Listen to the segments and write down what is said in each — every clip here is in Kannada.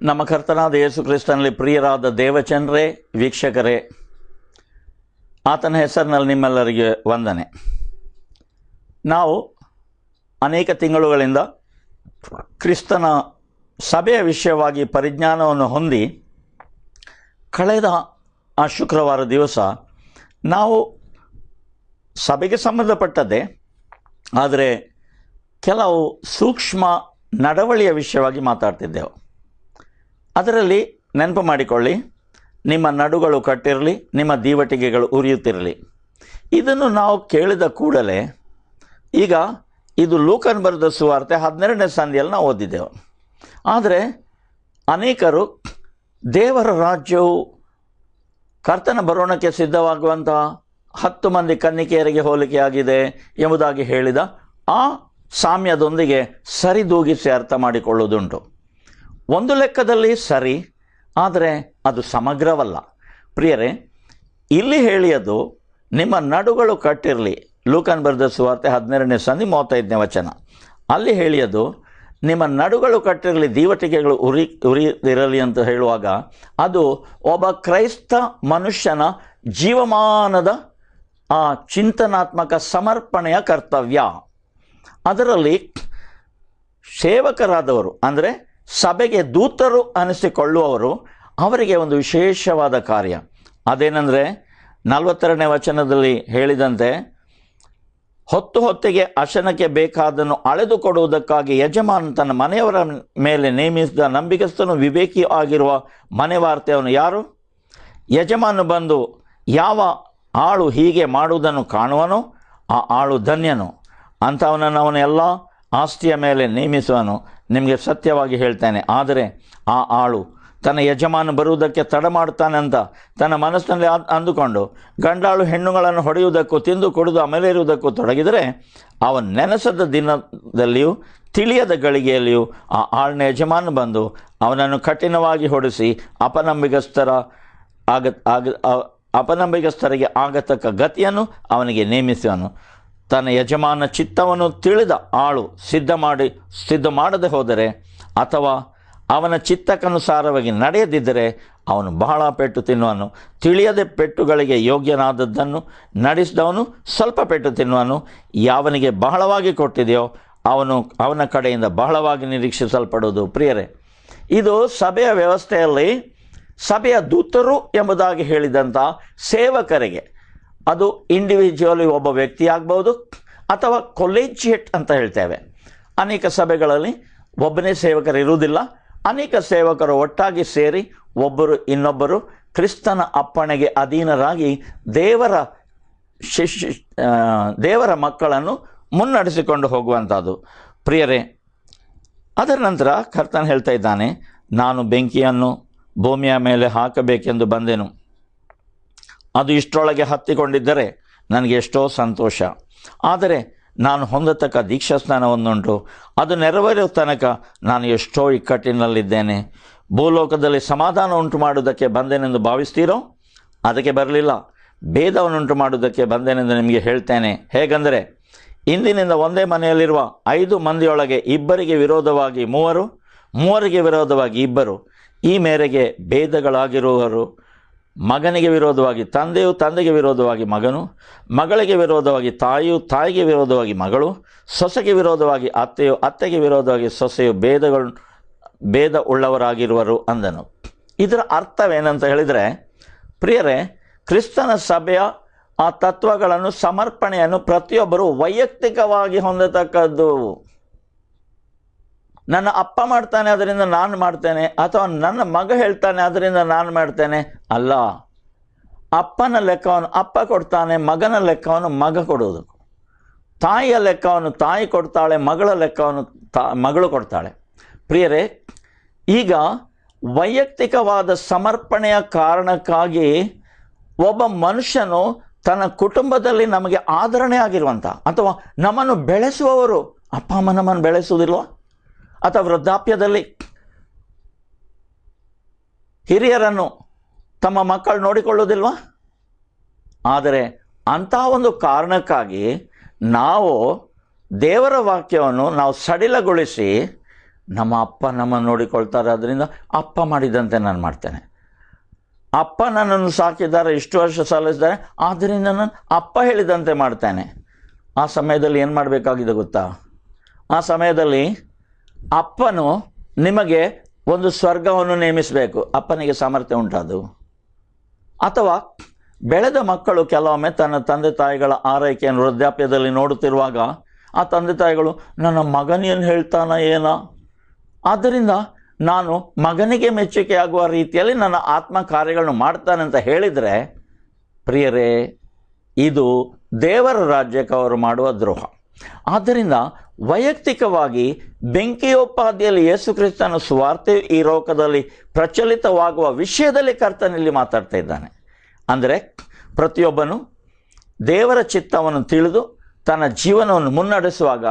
ನಮ್ಮ ಕರ್ತನಾದ ಯೇಸು ಕ್ರಿಸ್ತನಲ್ಲಿ ಪ್ರಿಯರಾದ ದೇವಚಂದ್ರೇ, ವೀಕ್ಷಕರೇ, ಆತನ ಹೆಸರಿನಲ್ಲಿ ನಿಮ್ಮೆಲ್ಲರಿಗೆ ವಂದನೆ. ನಾವು ಅನೇಕ ತಿಂಗಳುಗಳಿಂದ ಕ್ರಿಸ್ತನ ಸಭೆಯ ವಿಷಯವಾಗಿ ಪರಿಜ್ಞಾನವನ್ನು ಹೊಂದಿ ಕಳೆದ ಆ ಶುಕ್ರವಾರ ದಿವಸ ನಾವು ಸಭೆಗೆ ಸಂಬಂಧಪಟ್ಟದ್ದೇ ಆದರೆ ಕೆಲವು ಸೂಕ್ಷ್ಮ ನಡವಳಿಯ ವಿಷಯವಾಗಿ ಮಾತಾಡ್ತಿದ್ದೆವು. ಅದರಲ್ಲಿ ನೆನಪು ಮಾಡಿಕೊಳ್ಳಿ, ನಿಮ್ಮ ನಡುಗಳು ಕಟ್ಟಿರಲಿ, ನಿಮ್ಮ ದೀವಟಿಗೆಗಳು ಉರಿಯುತ್ತಿರಲಿ. ಇದನ್ನು ನಾವು ಕೇಳಿದ ಕೂಡಲೇ ಈಗ ಇದು ಲೂಕನ್ ಬರೆದ ಸುವಾರ್ತೆ 12ನೇ ಸಂಧಿಯಲ್ಲಿ ನಾವು ಓದಿದ್ದೆವು. ಆದರೆ ಅನೇಕರು ದೇವರ ರಾಜ್ಯವು ಕರ್ತನ ಬರೋಣಕ್ಕೆ ಸಿದ್ಧವಾಗುವಂತಹ 10 ಮಂದಿ ಕನ್ನಿಕೆಯರಿಗೆ ಹೋಲಿಕೆಯಾಗಿದೆ ಎಂಬುದಾಗಿ ಹೇಳಿದ ಆ ಸಾಮ್ಯದೊಂದಿಗೆ ಸರಿದೂಗಿಸಿ ಅರ್ಥ ಮಾಡಿಕೊಳ್ಳುವುದುಂಟು. ಒಂದು ಲೆಕ್ಕದಲ್ಲಿ ಸರಿ, ಆದರೆ ಅದು ಸಮಗ್ರವಲ್ಲ. ಪ್ರಿಯರೇ, ಇಲ್ಲಿ ಹೇಳಿಯದು ನಿಮ್ಮ ನಡುಗಳು ಕಟ್ಟಿರಲಿ, ಲೂಕನ್ ಬರೆದ ಸುವಾರ್ತೆ 12ನೇ ಸಂಧಿ 35ನೇ ವಚನ. ಅಲ್ಲಿ ಹೇಳಿಯದು ನಿಮ್ಮ ನಡುಗಳು ಕಟ್ಟಿರಲಿ, ದೀವಟಿಗೆಗಳು ಉರಿದಿರಲಿ ಅಂತ ಹೇಳುವಾಗ ಅದು ಒಬ್ಬ ಕ್ರೈಸ್ತ ಮನುಷ್ಯನ ಜೀವಮಾನದ ಆ ಚಿಂತನಾತ್ಮಕ ಸಮರ್ಪಣೆಯ ಕರ್ತವ್ಯ. ಅದರಲ್ಲಿ ಸೇವಕರಾದವರು ಅಂದರೆ ಸಭೆಗೆ ದೂತರು ಅನಿಸಿಕೊಳ್ಳುವವರು, ಅವರಿಗೆ ಒಂದು ವಿಶೇಷವಾದ ಕಾರ್ಯ. ಅದೇನೆಂದರೆ 42ನೇ ವಚನದಲ್ಲಿ ಹೇಳಿದಂತೆ, ಹೊತ್ತಿಗೆ ಅಶನಕ್ಕೆ ಬೇಕಾದನ್ನು ಅಳೆದು ಕೊಡುವುದಕ್ಕಾಗಿ ಯಜಮಾನ ತನ್ನ ಮನೆಯವರ ಮೇಲೆ ನೇಮಿಸಿದ ನಂಬಿಕಸ್ಥನು ವಿವೇಕಿ ಆಗಿರುವ ಮನೆವಾರ್ತೆಯವನು ಯಾರು? ಯಜಮಾನ ಬಂದು ಯಾವ ಆಳು ಹೀಗೆ ಮಾಡುವುದನ್ನು ಕಾಣುವನೋ ಆ ಆಳು ಧನ್ಯನು, ಅಂಥವನನ್ನು ಅವನ ಎಲ್ಲ ಆಸ್ತಿಯ ಮೇಲೆ ನೇಮಿಸುವನು. ನಿಮಗೆ ಸತ್ಯವಾಗಿ ಹೇಳ್ತೇನೆ, ಆದರೆ ಆ ಆಳು ತನ್ನ ಯಜಮಾನ ಬರುವುದಕ್ಕೆ ತಡ ಮಾಡ್ತಾನೆ ಅಂತ ತನ್ನ ಮನಸ್ಸಿನಲ್ಲಿ ಅಂದುಕೊಂಡು ಗಂಡಾಳು ಹೆಣ್ಣುಗಳನ್ನು ಹೊಡೆಯುವುದಕ್ಕೂ ತಿಂದು ಕುಡಿದು ಅಮಲೇರುವುದಕ್ಕೂ ತೊಡಗಿದರೆ ಅವನು ನೆನೆಸದ ದಿನದಲ್ಲಿಯೂ ತಿಳಿಯದ ಗಳಿಗೆಯಲ್ಲಿಯೂ ಆ ಆಳಿನ ಯಜಮಾನ ಬಂದು ಅವನನ್ನು ಕಠಿಣವಾಗಿ ಹೊಡೆಸಿ ಅಪನಂಬಿಕಸ್ಥರಿಗೆ ಆಗತಕ್ಕ ಗತಿಯನ್ನು ಅವನಿಗೆ ನೇಮಿಸುವನು. ತನ್ನ ಯಜಮಾನ ಚಿತ್ತವನ್ನು ತಿಳಿದ ಆಳು ಸಿದ್ಧ ಮಾಡದೆ ಹೋದರೆ ಅಥವಾ ಅವನ ಚಿತ್ತಕ್ಕನುಸಾರವಾಗಿ ನಡೆಯದಿದ್ದರೆ ಅವನು ಬಹಳ ಪೆಟ್ಟು ತಿನ್ನುವನು. ತಿಳಿಯದೆ ಪೆಟ್ಟುಗಳಿಗೆ ಯೋಗ್ಯನಾದದ್ದನ್ನು ನಡೆಸಿದವನು ಸ್ವಲ್ಪ ಪೆಟ್ಟು ತಿನ್ನುವನು. ಯಾವನಿಗೆ ಬಹಳವಾಗಿ ಕೊಟ್ಟಿದೆಯೋ ಅವನ ಕಡೆಯಿಂದ ಬಹಳವಾಗಿ ನಿರೀಕ್ಷಿಸಲ್ಪಡುವುದು. ಪ್ರಿಯರೇ, ಇದು ಸಭೆಯ ವ್ಯವಸ್ಥೆಯಲ್ಲಿ ಸಭೆಯ ದೂತರು ಎಂಬುದಾಗಿ ಹೇಳಿದಂಥ ಸೇವಕರಿಗೆ, ಅದು ಇಂಡಿವಿಜುವಲಿ ಒಬ್ಬ ವ್ಯಕ್ತಿ ಆಗ್ಬೋದು ಅಥವಾ ಕೊಲೇಜಿಯೇಟ್ ಅಂತ ಹೇಳ್ತೇವೆ. ಅನೇಕ ಸಭೆಗಳಲ್ಲಿ ಒಬ್ಬನೇ ಸೇವಕರು ಇರುವುದಿಲ್ಲ, ಅನೇಕ ಸೇವಕರು ಒಟ್ಟಾಗಿ ಸೇರಿ ಒಬ್ಬರು ಇನ್ನೊಬ್ಬರು ಕ್ರಿಸ್ತನ ಅಪ್ಪಣೆಗೆ ಅಧೀನರಾಗಿ ದೇವರ ಮಕ್ಕಳನ್ನು ಮುನ್ನಡೆಸಿಕೊಂಡು ಹೋಗುವಂಥದ್ದು. ಪ್ರಿಯರೇ, ಅದರ ನಂತರ ಕರ್ತನ ಹೇಳ್ತಾ ಇದ್ದಾನೆ, ನಾನು ಬೆಂಕಿಯನ್ನು ಭೂಮಿಯ ಮೇಲೆ ಹಾಕಬೇಕೆಂದು ಬಂದೆನು. ಅದು ಇಷ್ಟರೊಳಗೆ ಹತ್ತಿಕೊಂಡಿದ್ದರೆ ನನಗೆ ಎಷ್ಟೋ ಸಂತೋಷ. ಆದರೆ ನಾನು ಹೊಂದತಕ್ಕ ದೀಕ್ಷಾಸ್ನಾನವನ್ನುಂಟು, ಅದು ನೆರವೇರುವ ತನಕ ನಾನು ಎಷ್ಟೋ ಇಕ್ಕಟ್ಟಿನಲ್ಲಿದ್ದೇನೆ. ಭೂಲೋಕದಲ್ಲಿ ಸಮಾಧಾನ ಉಂಟು ಮಾಡುವುದಕ್ಕೆ ಬಂದೇನೆಂದು ಭಾವಿಸ್ತೀರೋ? ಅದಕ್ಕೆ ಬರಲಿಲ್ಲ, ಭೇದವನ್ನುಂಟು ಮಾಡುವುದಕ್ಕೆ ಬಂದೇನೆಂದು ನಿಮಗೆ ಹೇಳ್ತೇನೆ. ಹೇಗೆಂದರೆ, ಇಂದಿನಿಂದ ಒಂದೇ ಮನೆಯಲ್ಲಿರುವ 5 ಮಂದಿಯೊಳಗೆ ಇಬ್ಬರಿಗೆ ವಿರೋಧವಾಗಿ 3, 3ರಿಗೆ ವಿರೋಧವಾಗಿ 2, ಈ ಮೇರೆಗೆ ಭೇದಗಳಾಗಿರುವರು. ಮಗನಿಗೆ ವಿರೋಧವಾಗಿ ತಂದೆಯು, ತಂದೆಗೆ ವಿರೋಧವಾಗಿ ಮಗನು, ಮಗಳಿಗೆ ವಿರೋಧವಾಗಿ ತಾಯಿಯು, ತಾಯಿಗೆ ವಿರೋಧವಾಗಿ ಮಗಳು, ಸೊಸೆಗೆ ವಿರೋಧವಾಗಿ ಅತ್ತೆಯು, ಅತ್ತೆಗೆ ವಿರೋಧವಾಗಿ ಸೊಸೆಯು ಭೇದ ಉಳ್ಳವರಾಗಿರುವರು ಅಂದನು. ಇದರ ಅರ್ಥವೇನಂತ ಹೇಳಿದರೆ, ಪ್ರಿಯರೇ, ಕ್ರಿಸ್ತನ ಸಭೆಯ ಆ ತತ್ವಗಳನ್ನು, ಸಮರ್ಪಣೆಯನ್ನು ಪ್ರತಿಯೊಬ್ಬರು ವೈಯಕ್ತಿಕವಾಗಿ ಹೊಂದತಕ್ಕದ್ದು. ನನ್ನ ಅಪ್ಪ ಮಾಡ್ತಾನೆ ಅದರಿಂದ ನಾನು ಮಾಡ್ತೇನೆ, ಅಥವಾ ನನ್ನ ಮಗ ಹೇಳ್ತಾನೆ ಅದರಿಂದ ನಾನು ಮಾಡ್ತೇನೆ ಅಲ್ಲ. ಅಪ್ಪನ ಲೆಕ್ಕವನ್ನು ಅಪ್ಪ ಕೊಡ್ತಾನೆ, ಮಗನ ಲೆಕ್ಕವನ್ನು ಮಗ ಕೊಡುವುದು. ತಾಯಿಯ ಲೆಕ್ಕವನ್ನು ತಾಯಿ ಕೊಡ್ತಾಳೆ, ಮಗಳ ಲೆಕ್ಕವನ್ನು ಮಗಳು ಕೊಡ್ತಾಳೆ. ಪ್ರಿಯರೇ, ಈಗ ವೈಯಕ್ತಿಕವಾದ ಸಮರ್ಪಣೆಯ ಕಾರಣಕ್ಕಾಗಿ ಒಬ್ಬ ಮನುಷ್ಯನು ತನ್ನ ಕುಟುಂಬದಲ್ಲಿ ನಮಗೆ ಆದರಣೆ ಆಗಿರುವಂಥ ಅಥವಾ ನಮ್ಮನ್ನು ಬೆಳೆಸುವವರು, ಅಪ್ಪ ಅಮ್ಮ ನಮ್ಮನ್ನು ಬೆಳೆಸುವುದಿಲ್ವ? ಅಥವಾ ವೃದ್ಧಾಪ್ಯದಲ್ಲಿ ಹಿರಿಯರನ್ನು ತಮ್ಮ ಮಕ್ಕಳು ನೋಡಿಕೊಳ್ಳುವುದಿಲ್ವ? ಆದರೆ ಅಂಥ ಒಂದು ಕಾರಣಕ್ಕಾಗಿ ನಾವು ದೇವರ ವಾಕ್ಯವನ್ನು ನಾವು ಸಡಿಲಗೊಳಿಸಿ ನಮ್ಮ ಅಪ್ಪ ನಮ್ಮನ್ನು ನೋಡಿಕೊಳ್ತಾರೆ, ಅದರಿಂದ ಅಪ್ಪ ಮಾಡಿದಂತೆ ನಾನು ಮಾಡ್ತೇನೆ. ಅಪ್ಪ ನನ್ನನ್ನು ಸಾಕಿದ್ದಾರೆ, ಇಷ್ಟು ವರ್ಷ ಸಲ್ಲಿಸಿದ್ದಾರೆ, ಆದ್ದರಿಂದ ನಾನು ಅಪ್ಪ ಹೇಳಿದಂತೆ ಮಾಡ್ತೇನೆ. ಆ ಸಮಯದಲ್ಲಿ ಏನು ಮಾಡಬೇಕಾಗಿದೆ ಗೊತ್ತಾ? ಆ ಸಮಯದಲ್ಲಿ ಅಪ್ಪನು ನಿಮಗೆ ಒಂದು ಸ್ವರ್ಗವನ್ನು ನೇಮಿಸಬೇಕು. ಅಪ್ಪನಿಗೆ ಸಾಮರ್ಥ್ಯ ಉಂಟದು. ಅಥವಾ ಬೆಳೆದ ಮಕ್ಕಳು ಕೆಲವೊಮ್ಮೆ ತನ್ನ ತಂದೆ ತಾಯಿಗಳ ಆರೈಕೆಯನ್ನು ವೃದ್ಧಾಪ್ಯದಲ್ಲಿ ನೋಡುತ್ತಿರುವಾಗ ಆ ತಂದೆ ತಾಯಿಗಳು ನನ್ನ ಮಗನೇನು ಹೇಳ್ತಾನ ಏನೋ, ಆದ್ದರಿಂದ ನಾನು ಮಗನಿಗೆ ಮೆಚ್ಚುಗೆ ಆಗುವ ರೀತಿಯಲ್ಲಿ ನನ್ನ ಆತ್ಮ ಕಾರ್ಯಗಳನ್ನು ಮಾಡ್ತಾನೆ ಅಂತ ಹೇಳಿದರೆ, ಪ್ರಿಯರೇ, ಇದು ದೇವರ ರಾಜ್ಯಕ್ಕೆ ಅವರು ಮಾಡುವ ದ್ರೋಹ. ಆದ್ದರಿಂದ ವೈಯಕ್ತಿಕವಾಗಿ ಬೆಂಕಿಯೋಪಾದಿಯಲ್ಲಿ ಯೇಸು ಕ್ರಿಸ್ತನ ಸುವಾರ್ತೆಯು ಈ ಲೋಕದಲ್ಲಿ ಪ್ರಚಲಿತವಾಗುವ ವಿಷಯದಲ್ಲಿ ಕರ್ತನಲ್ಲಿ ಮಾತಾಡ್ತಾ ಇದ್ದಾನೆ. ಅಂದರೆ ಪ್ರತಿಯೊಬ್ಬನು ದೇವರ ಚಿತ್ತವನ್ನು ತಿಳಿದು ತನ್ನ ಜೀವನವನ್ನು ಮುನ್ನಡೆಸುವಾಗ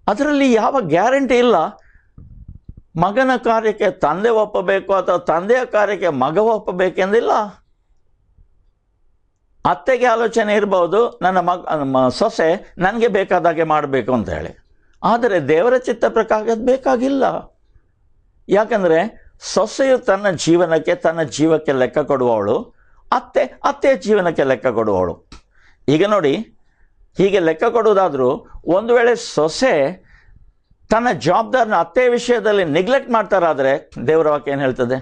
ಅದರಲ್ಲಿ ಯಾವ ಗ್ಯಾರಂಟಿ ಇಲ್ಲ. ಮಗನ ಕಾರ್ಯಕ್ಕೆ ತಂದೆ ಒಪ್ಪಬೇಕು ಅಥವಾ ತಂದೆಯ ಕಾರ್ಯಕ್ಕೆ ಮಗ ಒಪ್ಪಬೇಕೆಂದಿಲ್ಲ. ಅತ್ತೆಗೆ ಆಲೋಚನೆ ಇರ್ಬೋದು, ನನ್ನ ಸೊಸೆ ನನಗೆ ಬೇಕಾದಾಗೆ ಮಾಡಬೇಕು ಅಂತ ಹೇಳಿ. ಆದರೆ ದೇವರ ಚಿತ್ತ ಪ್ರಕಾರ ಬೇಕಾಗಿಲ್ಲ. ಯಾಕಂದರೆ ಸೊಸೆಯು ತನ್ನ ಜೀವನಕ್ಕೆ, ತನ್ನ ಜೀವಕ್ಕೆ ಲೆಕ್ಕ ಕೊಡುವವಳು, ಅತ್ತೆಯ ಜೀವನಕ್ಕೆ ಲೆಕ್ಕ ಕೊಡುವವಳು. ಈಗ ನೋಡಿ, ಹೀಗೆ ಲೆಕ್ಕ ಕೊಡುವುದಾದರೂ ಒಂದು ವೇಳೆ ಸೊಸೆ ತನ್ನ ಜವಾಬ್ದಾರಿನ ಅತ್ತೆಯ ವಿಷಯದಲ್ಲಿ ನೆಗ್ಲೆಕ್ಟ್ ಮಾಡ್ತಾರಾದರೆ ದೇವರ ವಾಕ್ಯ ಏನು ಹೇಳ್ತದೆ?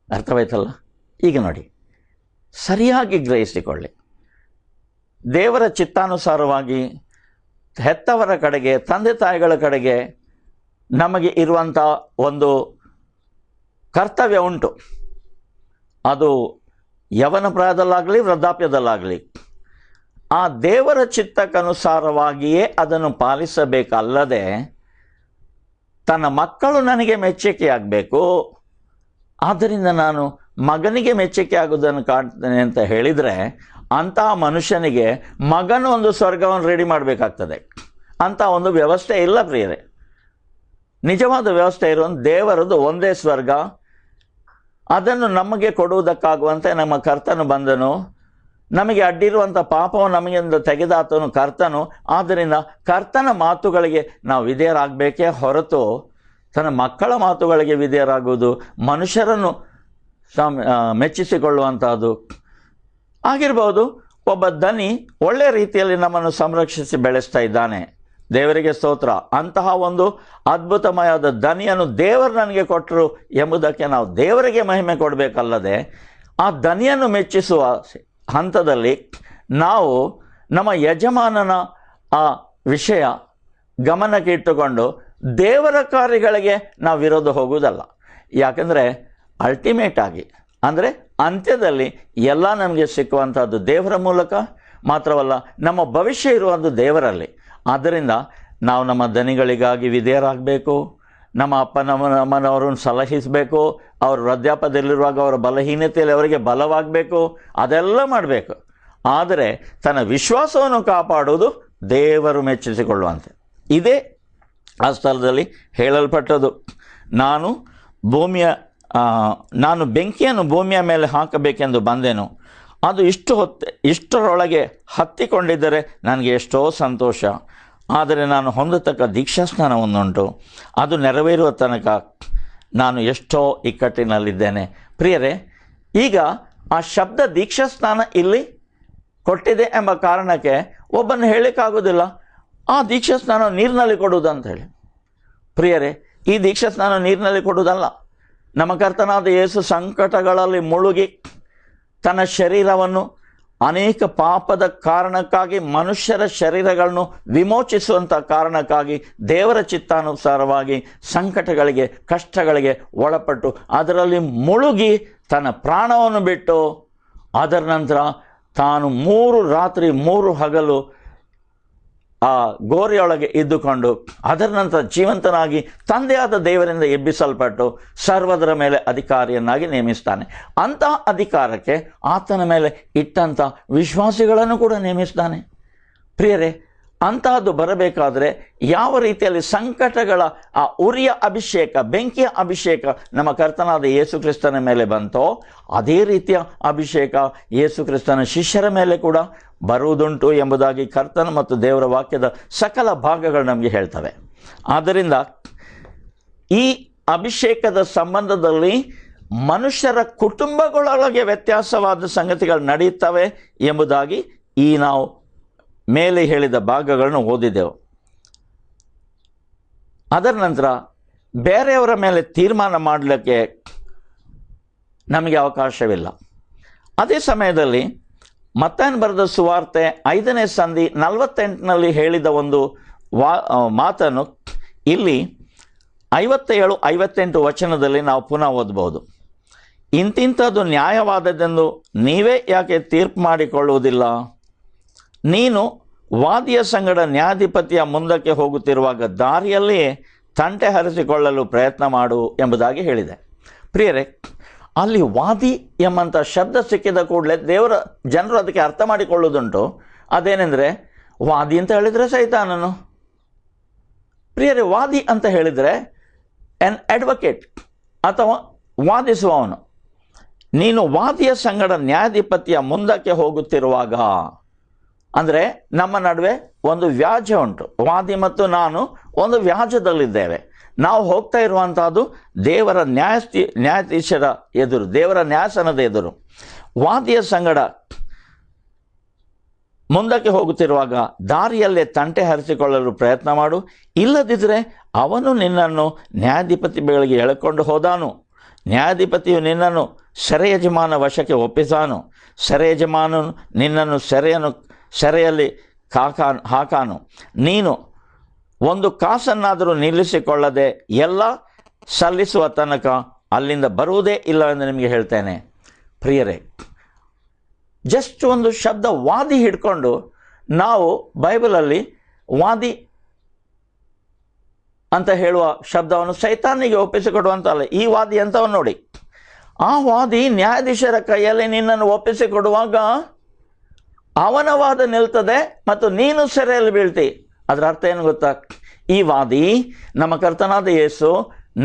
ಅರ್ಥವಾಯ್ತಲ್ಲ? ಈಗ ನೋಡಿ, ಸರಿಯಾಗಿ ಗ್ರಹಿಸಿಕೊಳ್ಳಿ. ದೇವರ ಚಿತ್ತಾನುಸಾರವಾಗಿ ಹೆತ್ತವರ ಕಡೆಗೆ, ತಂದೆ ತಾಯಿಗಳ ಕಡೆಗೆ ನಮಗೆ ಇರುವಂಥ ಒಂದು ಕರ್ತವ್ಯ ಉಂಟು. ಅದು ಯವನ ಪ್ರಾಯದಲ್ಲಾಗಲಿ ವೃದ್ಧಾಪ್ಯದಲ್ಲಾಗಲಿ ಆ ದೇವರ ಚಿತ್ತಕ್ಕನುಸಾರವಾಗಿಯೇ ಅದನ್ನು ಪಾಲಿಸಬೇಕಲ್ಲದೆ ತನ್ನ ಮಕ್ಕಳು ನನಗೆ ಮೆಚ್ಚುಗೆಯಾಗಬೇಕು, ಆದ್ದರಿಂದ ನಾನು ಮಗನಿಗೆ ಮೆಚ್ಚುಗೆ ಆಗುವುದನ್ನು ಕಾಣ್ತೇನೆ ಅಂತ ಹೇಳಿದರೆ ಅಂತಹ ಮನುಷ್ಯನಿಗೆ ಮಗನು ಒಂದು ಸ್ವರ್ಗವನ್ನು ರೆಡಿ ಮಾಡಬೇಕಾಗ್ತದೆ. ಅಂಥ ಒಂದು ವ್ಯವಸ್ಥೆ ಇಲ್ಲ ಪ್ರಿಯರೇ. ನಿಜವಾದ ವ್ಯವಸ್ಥೆ ಇರುವ ದೇವರದು ಒಂದೇ ಸ್ವರ್ಗ. ಅದನ್ನು ನಮಗೆ ಕೊಡುವುದಕ್ಕಾಗುವಂತೆ ನಮ್ಮ ಕರ್ತನು ಬಂದನು. ನಮಗೆ ಅಡ್ಡಿರುವಂಥ ಪಾಪವನ್ನು ನಮಗಿಂದ ತೆಗೆದಾತನು ಕರ್ತನು. ಆದ್ದರಿಂದ ಕರ್ತನ ಮಾತುಗಳಿಗೆ ನಾವು ವಿಧೇಯರಾಗಬೇಕೇ ಹೊರತು ತನ್ನ ಮಕ್ಕಳ ಮಾತುಗಳಿಗೆ ವಿಧೇಯರಾಗುವುದು ಮನುಷ್ಯರನ್ನು ಮೆಚ್ಚಿಸಿಕೊಳ್ಳುವಂತಹದ್ದು ಆಗಿರ್ಬೋದು. ಒಬ್ಬ ದನಿ ಒಳ್ಳೆಯ ರೀತಿಯಲ್ಲಿ ನಮ್ಮನ್ನು ಸಂರಕ್ಷಿಸಿ ಬೆಳೆಸ್ತಾ ಇದ್ದಾನೆ, ದೇವರಿಗೆ ಸ್ತೋತ್ರ. ಅಂತಹ ಒಂದು ಅದ್ಭುತಮಯವಾದ ದನಿಯನ್ನು ದೇವರು ನನಗೆ ಕೊಟ್ಟರು ಎಂಬುದಕ್ಕೆ ನಾವು ದೇವರಿಗೆ ಮಹಿಮೆ ಕೊಡಬೇಕಲ್ಲದೆ ಆ ದನಿಯನ್ನು ಮೆಚ್ಚಿಸುವ ಹಂತದಲ್ಲಿ ನಾವು ನಮ್ಮ ಯಜಮಾನನ ಆ ವಿಷಯ ಗಮನಕ್ಕೆ ಇಟ್ಟುಕೊಂಡು ದೇವರ ಕಾರ್ಯಗಳಿಗೆ ನಾವು ವಿರೋಧ ಹೋಗುವುದಲ್ಲ. ಯಾಕಂದರೆ ಅಲ್ಟಿಮೇಟ್ ಆಗಿ ಅಂದರೆ ಅಂತ್ಯದಲ್ಲಿ ಎಲ್ಲ ನಮಗೆ ಸಿಕ್ಕುವಂಥದ್ದು ದೇವರ ಮೂಲಕ ಮಾತ್ರವಲ್ಲ, ನಮ್ಮ ಭವಿಷ್ಯ ಇರುವಂಥ ದೇವರಲ್ಲಿ. ಆದ್ದರಿಂದ ನಾವು ನಮ್ಮ ದನಿಗಳಿಗಾಗಿ ವಿಧೇಯರಾಗಬೇಕು. ನಮ್ಮ ಅಪ್ಪ ನಮ್ಮನವರನ್ನು ಸಲಹಿಸಬೇಕು. ಅವರು ವೃದ್ಧಾಪ್ಯದಲ್ಲಿರುವಾಗ ಅವರ ಬಲಹೀನತೆಯಲ್ಲಿ ಅವರಿಗೆ ಬಲವಾಗಬೇಕು. ಅದೆಲ್ಲ ಮಾಡಬೇಕು. ಆದರೆ ತನ್ನ ವಿಶ್ವಾಸವನ್ನು ಕಾಪಾಡುವುದು ದೇವರು ಮೆಚ್ಚಿಸಿಕೊಳ್ಳುವಂತೆ. ಇದೇ ಆ ಸ್ಥಳದಲ್ಲಿ ಹೇಳಲ್ಪಟ್ಟದು. ನಾನು ಬೆಂಕಿಯನ್ನು ಭೂಮಿಯ ಮೇಲೆ ಹಾಕಬೇಕೆಂದು ಬಂದೆನು, ಅದು ಇಷ್ಟರೊಳಗೆ ಹತ್ತಿಕೊಂಡಿದ್ದರೆ ನನಗೆ ಎಷ್ಟೋ ಸಂತೋಷ. ಆದರೆ ನಾನು ಹೊಂದತಕ್ಕ ದೀಕ್ಷಾಸ್ನಾನವನ್ನುಂಟು, ಅದು ನೆರವೇರುವ ತನಕ ನಾನು ಎಷ್ಟೋ ಇಕ್ಕಟ್ಟಿನಲ್ಲಿದ್ದೇನೆ. ಪ್ರಿಯರೇ, ಈಗ ಆ ಶಬ್ದ ದೀಕ್ಷಾಸ್ನಾನ ಇಲ್ಲಿ ಕೊಟ್ಟಿದೆ ಎಂಬ ಕಾರಣಕ್ಕೆ ಒಬ್ಬನು ಹೇಳಲಿಕ್ಕಾಗೋದಿಲ್ಲ ಆ ದೀಕ್ಷಾಸ್ನಾನ ನೀರಿನಲ್ಲಿ ಕೊಡುವುದು ಅಂತ ಹೇಳಿ. ಪ್ರಿಯರೇ, ಈ ದೀಕ್ಷಾಸ್ನಾನ ನೀರಿನಲ್ಲಿ ಕೊಡುವುದಲ್ಲ. ನಮ್ಮ ಕರ್ತನಾದ ಯೇಸು ಸಂಕಟಗಳಲ್ಲಿ ಮುಳುಗಿ ತನ್ನ ಶರೀರವನ್ನು ಅನೇಕ ಪಾಪದ ಕಾರಣಕ್ಕಾಗಿ, ಮನುಷ್ಯರ ಶರೀರಗಳನ್ನು ವಿಮೋಚಿಸುವಂಥ ಕಾರಣಕ್ಕಾಗಿ ದೇವರ ಚಿತ್ತಾನುಸಾರವಾಗಿ ಸಂಕಟಗಳಿಗೆ, ಕಷ್ಟಗಳಿಗೆ ಒಳಪಟ್ಟು ಅದರಲ್ಲಿ ಮುಳುಗಿ ತನ್ನ ಪ್ರಾಣವನ್ನು ಬಿಟ್ಟು ಅದರ ನಂತರ ತಾನು 3 ರಾತ್ರಿ 3 ಹಗಲು ಆ ಗೋರಿಯೊಳಗೆ ಇದ್ದುಕೊಂಡು ಅದರ ನಂತರ ಜೀವಂತನಾಗಿ ತಂದೆಯಾದ ದೇವರಿಂದ ಎಬ್ಬಿಸಲ್ಪಟ್ಟು ಸರ್ವದರ ಮೇಲೆ ಅಧಿಕಾರಿಯನ್ನಾಗಿ ನೇಮಿಸ್ತಾನೆ. ಅಂತಹ ಅಧಿಕಾರಕ್ಕೆ ಆತನ ಮೇಲೆ ಇಟ್ಟಂಥ ವಿಶ್ವಾಸಿಗಳನ್ನು ಕೂಡ ನೇಮಿಸ್ತಾನೆ. ಪ್ರಿಯರೇ, ಅಂತಹದ್ದು ಬರಬೇಕಾದರೆ ಯಾವ ರೀತಿಯಲ್ಲಿ ಸಂಕಟಗಳ ಆ ಉರಿಯ ಅಭಿಷೇಕ, ಬೆಂಕಿಯ ಅಭಿಷೇಕ ನಮ್ಮ ಕರ್ತನಾದ ಯೇಸು ಕ್ರಿಸ್ತನ ಮೇಲೆ ಬಂತೋ ಅದೇ ರೀತಿಯ ಅಭಿಷೇಕ ಯೇಸು ಕ್ರಿಸ್ತನ ಶಿಷ್ಯರ ಮೇಲೆ ಕೂಡ ಬರುವುದುಂಟು ಎಂಬುದಾಗಿ ಕರ್ತನ ಮತ್ತು ದೇವರ ವಾಕ್ಯದ ಸಕಲ ಭಾಗಗಳು ನಮಗೆ ಹೇಳ್ತವೆ. ಆದ್ದರಿಂದ ಈ ಅಭಿಷೇಕದ ಸಂಬಂಧದಲ್ಲಿ ಮನುಷ್ಯರ ಕುಟುಂಬಗಳೊಳಗೆ ವ್ಯತ್ಯಾಸವಾದ ಸಂಗತಿಗಳು ನಡೆಯುತ್ತವೆ ಎಂಬುದಾಗಿ ಈ ನಾವು ಮೇಲೆ ಹೇಳಿದ ಭಾಗಗಳನ್ನು ಓದಿದೆವು. ಅದರ ನಂತರ ಬೇರೆಯವರ ಮೇಲೆ ತೀರ್ಮಾನ ಮಾಡಲಿಕ್ಕೆ ನಮಗೆ ಅವಕಾಶವಿಲ್ಲ. ಅದೇ ಸಮಯದಲ್ಲಿ ಮತ್ತಾಯನ ಬರೆದ ಸುವಾರ್ತೆ 5ನೇ ಸಂಧಿ 48ನಲ್ಲಿ ಹೇಳಿದ ಒಂದು ಮಾತನ್ನು ಇಲ್ಲಿ 57-58 ವಚನದಲ್ಲಿ ನಾವು ಪುನಃ ಓದಬಹುದು. ಇಂತಿಂಥದ್ದು ನ್ಯಾಯವಾದದ್ದೆಂದು ನೀವೇ ಯಾಕೆ ತೀರ್ಪು ಮಾಡಿಕೊಳ್ಳುವುದಿಲ್ಲ? ನೀನು ವಾದಿಯ ಸಂಗಡ ನ್ಯಾಯಾಧಿಪತಿಯ ಮುಂದಕ್ಕೆ ಹೋಗುತ್ತಿರುವಾಗ ದಾರಿಯಲ್ಲಿಯೇ ತಂಟೆ ಹರಿಸಿಕೊಳ್ಳಲು ಪ್ರಯತ್ನ ಮಾಡು ಎಂಬುದಾಗಿ ಹೇಳಿದೆ. ಪ್ರಿಯರೇ, ಅಲ್ಲಿ ವಾದಿ ಎಂಬಂಥ ಶಬ್ದ ಸಿಕ್ಕಿದ ಕೂಡಲೇ ದೇವರ ಜನರು ಅದಕ್ಕೆ ಅರ್ಥ ಮಾಡಿಕೊಳ್ಳುವುದುಂಟು. ಅದೇನೆಂದರೆ, ವಾದಿ ಅಂತ ಹೇಳಿದರೆ ಸೈತಾನನು. ಪ್ರಿಯರೇ, ವಾದಿ ಅಂತ ಹೇಳಿದರೆ ಎನ್ ಅಡ್ವೊಕೇಟ್ ಅಥವಾ ವಾದಿಸುವವನು. ನೀನು ವಾದಿಯ ಸಂಗಡ ನ್ಯಾಯಾಧಿಪತಿಯ ಮುಂದಕ್ಕೆ ಹೋಗುತ್ತಿರುವಾಗ, ಅಂದರೆ ನಮ್ಮ ನಡುವೆ ಒಂದು ವ್ಯಾಜ್ಯ ಉಂಟು. ವಾದಿ ಮತ್ತು ನಾನು ಒಂದು ವ್ಯಾಜ್ಯದಲ್ಲಿದ್ದೇವೆ. ನಾವು ಹೋಗ್ತಾ ಇರುವಂತಹದ್ದು ದೇವರ ನ್ಯಾಯಾಧೀಶರ ಎದುರು, ದೇವರ ನ್ಯಾಯಾಸನದ ಎದುರು. ವಾದಿಯ ಸಂಗಡ ಮುಂದಕ್ಕೆ ಹೋಗುತ್ತಿರುವಾಗ ದಾರಿಯಲ್ಲೇ ತಂಟೆ ಹರಿಸಿಕೊಳ್ಳಲು ಪ್ರಯತ್ನ ಮಾಡು, ಇಲ್ಲದಿದ್ದರೆ ಅವನು ನಿನ್ನನ್ನು ನ್ಯಾಯಾಧಿಪತಿ ಬಳಿಗೆ ಎಳೆಕೊಂಡು ಹೋದಾನು. ನ್ಯಾಯಾಧಿಪತಿಯು ನಿನ್ನನ್ನು ಸೆರೆ ಯಜಮಾನ ವಶಕ್ಕೆ ಒಪ್ಪಿಸಾನು. ಸೆರೆ ಯಜಮಾನನು ನಿನ್ನನ್ನು ಸೆರೆಯಲ್ಲಿ ಹಾಕಾನು. ನೀನು ಒಂದು ಕಾಸನ್ನಾದರೂ ನಿಲ್ಲಿಸಿಕೊಳ್ಳದೆ ಎಲ್ಲ ಸಲ್ಲಿಸುವ ತನಕ ಅಲ್ಲಿಂದ ಬರುವುದೇ ಇಲ್ಲ ಎಂದು ನಿಮಗೆ ಹೇಳ್ತೇನೆ. ಪ್ರಿಯರೇ, ಜಸ್ಟ್ ಒಂದು ಶಬ್ದ ವಾದಿ ಹಿಡ್ಕೊಂಡು ನಾವು ಬೈಬಲಲ್ಲಿ ವಾದಿ ಅಂತ ಹೇಳುವ ಶಬ್ದವನ್ನು ಸೈತಾನಿಗೆ ಒಪ್ಪಿಸಿಕೊಡುವಂತಲ್ಲ. ಈ ವಾದಿ ಅಂತವನು ನೋಡಿ, ಆ ವಾದಿ ನ್ಯಾಯಾಧೀಶರ ಕೈಯಲ್ಲಿ ನಿನ್ನನ್ನು ಒಪ್ಪಿಸಿಕೊಡುವಾಗ ಅವನ ವಾದ ನಿಲ್ತದೆ ಮತ್ತು ನೀನು ಸೆರೆಯಲ್ಲಿ ಬೀಳ್ತಿ. ಅದರ ಅರ್ಥ ಏನು ಗೊತ್ತಾ? ಈ ವಾದಿ ನಮ್ಮ ಕರ್ತನಾದ ಯೇಸು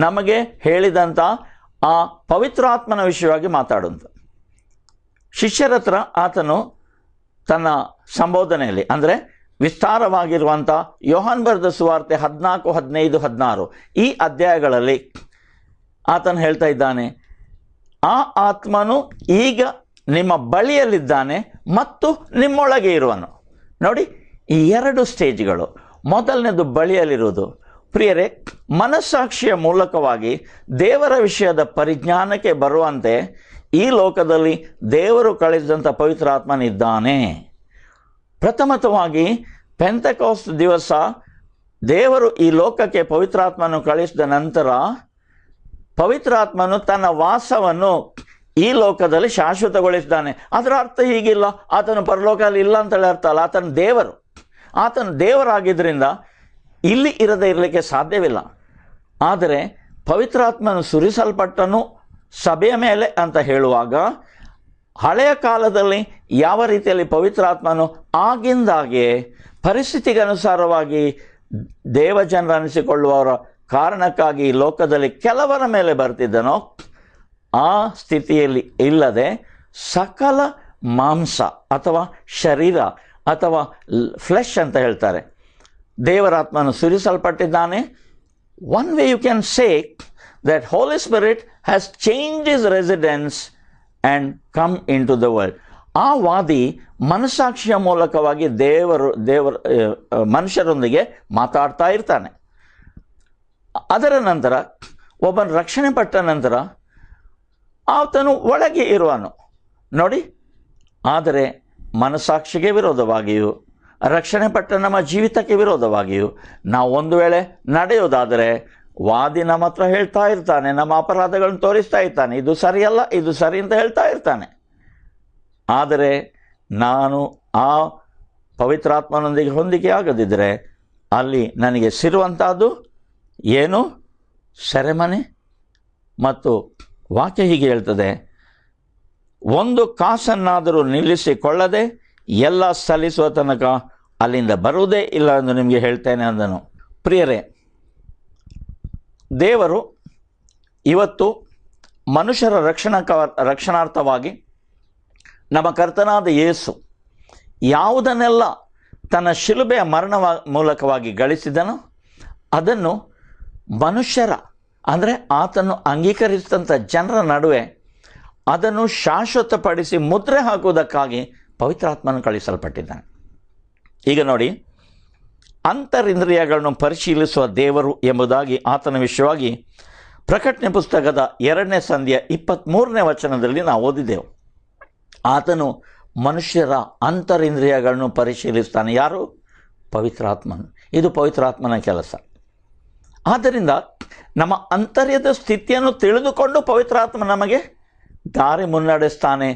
ನಮಗೆ ಹೇಳಿದಂಥ ಆ ಪವಿತ್ರಾತ್ಮನ ವಿಷಯವಾಗಿ ಮಾತಾಡುವಂಥ. ಶಿಷ್ಯರ ಹತ್ರ ಆತನು ತನ್ನ ಸಂಬೋಧನೆಯಲ್ಲಿ, ಅಂದರೆ ವಿಸ್ತಾರವಾಗಿರುವಂಥ ಯೋಹಾನ್ ಬರೆದ ಸುವಾರ್ತೆ 14, 15, 16 ಈ ಅಧ್ಯಾಯಗಳಲ್ಲಿ ಆತನು ಹೇಳ್ತಾ ಇದ್ದಾನೆ, ಆ ಆತ್ಮನು ಈಗ ನಿಮ್ಮ ಬಳಿಯಲ್ಲಿದ್ದಾನೆ ಮತ್ತು ನಿಮ್ಮೊಳಗೆ ಇರುವನು. ನೋಡಿ, ಈ 2 ಸ್ಟೇಜ್ಗಳು. ಮೊದಲನೇದು ಬಳಿಯಲ್ಲಿರುವುದು. ಪ್ರಿಯರೇ, ಮನಸ್ಸಾಕ್ಷಿಯ ಮೂಲಕವಾಗಿ ದೇವರ ವಿಷಯದ ಪರಿಜ್ಞಾನಕ್ಕೆ ಬರುವಂತೆ ಈ ಲೋಕದಲ್ಲಿ ದೇವರು ಕಳಿಸಿದಂಥ ಪವಿತ್ರಾತ್ಮನಿದ್ದಾನೆ. ಪ್ರಥಮತವಾಗಿ ಪೆಂತೆಕೋಸ್ತ್ ದಿವಸ ದೇವರು ಈ ಲೋಕಕ್ಕೆ ಪವಿತ್ರಾತ್ಮನು ಕಳಿಸಿದ ನಂತರ ಪವಿತ್ರಾತ್ಮನು ತನ್ನ ವಾಸವನ್ನು ಈ ಲೋಕದಲ್ಲಿ ಶಾಶ್ವತಗೊಳಿಸಿದ್ದಾನೆ. ಅದರ ಅರ್ಥ ಹೀಗಿಲ್ಲ, ಆತನು ಪರಲೋಕದಲ್ಲಿ ಇಲ್ಲ ಅಂತೇಳಿ ಅರ್ಥ ಅಲ್ಲ. ಆತನು ದೇವರಾಗಿದ್ದರಿಂದ ಇಲ್ಲಿ ಇರದೇ ಇರಲಿಕ್ಕೆ ಸಾಧ್ಯವಿಲ್ಲ. ಆದರೆ ಪವಿತ್ರಾತ್ಮನು ಸುರಿಸಲ್ಪಟ್ಟನು ಸಭೆಯ ಮೇಲೆ ಅಂತ ಹೇಳುವಾಗ, ಹಳೆಯ ಕಾಲದಲ್ಲಿ ಯಾವ ರೀತಿಯಲ್ಲಿ ಪವಿತ್ರಾತ್ಮನು ಆಗಿಂದಾಗೆ ಪರಿಸ್ಥಿತಿಗನುಸಾರವಾಗಿ ದೇವಜನರು ಅನಿಸಿಕೊಳ್ಳುವವರ ಕಾರಣಕ್ಕಾಗಿ ಈ ಲೋಕದಲ್ಲಿ ಕೆಲವರ ಮೇಲೆ ಬರ್ತಿದ್ದನೋ, ಆ ಸ್ಥಿತಿಯಲ್ಲಿ ಇಲ್ಲದೆ ಸಕಲ ಮಾಂಸ ಅಥವಾ ಶರೀರ ಅಥವಾ ಫ್ಲೆಶ್ ಅಂತ ಹೇಳ್ತಾರೆ, ದೇವರಾತ್ಮನು ಸುರಿಸಲ್ಪಟ್ಟಿದ್ದಾನೆ. One way you can say that Holy Spirit has changed his residence and come into the world. ಆ ವಾದಿ ಮನಸ್ಸಾಕ್ಷಿಯ ಮೂಲಕವಾಗಿ ದೇವರ ಮನುಷ್ಯರೊಂದಿಗೆ ಮಾತಾಡ್ತಾ ಇರ್ತಾನೆ. ಅದರ ನಂತರ ಒಬ್ಬನ ರಕ್ಷಣೆ ಪಟ್ಟ ನಂತರ ಆತನು ಒಳಗೆ ಇರುವನು ನೋಡಿ. ಆದರೆ ಮನಸ್ಸಾಕ್ಷಿಗೆ ವಿರೋಧವಾಗಿಯೂ ರಕ್ಷಣೆ ಪಟ್ಟ ನಮ್ಮ ಜೀವಿತಕ್ಕೆ ವಿರೋಧವಾಗಿಯೂ ನಾವು ಒಂದು ವೇಳೆ ನಡೆಯೋದಾದರೆ ವಾದಿ ನಮ್ಮ ಹತ್ರ ಹೇಳ್ತಾ ಇರ್ತಾನೆ, ನಮ್ಮ ಅಪರಾಧಗಳನ್ನು ತೋರಿಸ್ತಾ ಇರ್ತಾನೆ, ಇದು ಸರಿಯಲ್ಲ, ಇದು ಸರಿ ಅಂತ ಹೇಳ್ತಾ ಇರ್ತಾನೆ. ಆದರೆ ನಾನು ಆ ಪವಿತ್ರಾತ್ಮನೊಂದಿಗೆ ಹೊಂದಿಕೆ ಆಗದಿದ್ದರೆ ಅಲ್ಲಿ ನನಗೆ ಸಿರುವಂಥದ್ದು ಏನು? ಸೆರೆಮನೆ. ಮತ್ತು ವಾಕ್ಯ ಹೀಗೆ ಹೇಳ್ತದೆ, ಒಂದು ಕಾಸನ್ನಾದರೂ ನಿಲ್ಲಿಸಿಕೊಳ್ಳದೆ ಎಲ್ಲ ಸಲ್ಲಿಸುವ ತನಕ ಅಲ್ಲಿಂದ ಬರುವುದೇ ಇಲ್ಲ ಎಂದು ನಿಮಗೆ ಹೇಳ್ತೇನೆ ಅಂದನು. ಪ್ರಿಯರೇ, ದೇವರು ಇವತ್ತು ಮನುಷ್ಯರ ರಕ್ಷಣಾರ್ಥವಾಗಿ ನಮ್ಮ ಕರ್ತನಾದ ಯೇಸು ಯಾವುದನ್ನೆಲ್ಲ ತನ್ನ ಶಿಲುಬೆಯ ಮೂಲಕವಾಗಿ ಗಳಿಸಿದನೋ ಅದನ್ನು ಮನುಷ್ಯರ ಅಂದರೆ ಆತನು ಅಂಗೀಕರಿಸಿದಂಥ ಜನರ ನಡುವೆ ಅದನ್ನು ಶಾಶ್ವತಪಡಿಸಿ ಮುದ್ರೆ ಹಾಕುವುದಕ್ಕಾಗಿ ಪವಿತ್ರಾತ್ಮನು ಕಳಿಸಲ್ಪಟ್ಟಿದ್ದಾನೆ. ಈಗ ನೋಡಿ, ಅಂತರಿಂದ್ರಿಯಗಳನ್ನು ಪರಿಶೀಲಿಸುವ ದೇವರು ಎಂಬುದಾಗಿ ಆತನ ವಿಷಯವಾಗಿ ಪ್ರಕಟಣೆ ಪುಸ್ತಕದ 2ನೇ ಸಂಧಿಯ 23ನೇ ವಚನದಲ್ಲಿ ನಾವು ಓದಿದೆವು. ಆತನು ಮನುಷ್ಯರ ಅಂತರಿಂದ್ರಿಯಗಳನ್ನು ಪರಿಶೀಲಿಸ್ತಾನೆ. ಯಾರು? ಪವಿತ್ರಾತ್ಮನು. ಇದು ಪವಿತ್ರಾತ್ಮನ ಕೆಲಸ. ಆದ್ದರಿಂದ ನಮ್ಮ ಅಂತರ್ಯದ ಸ್ಥಿತಿಯನ್ನು ತಿಳಿದುಕೊಂಡು ಪವಿತ್ರಾತ್ಮ ನಮಗೆ ದಾರಿ ಮುನ್ನಡೆಸ್ತಾನೆ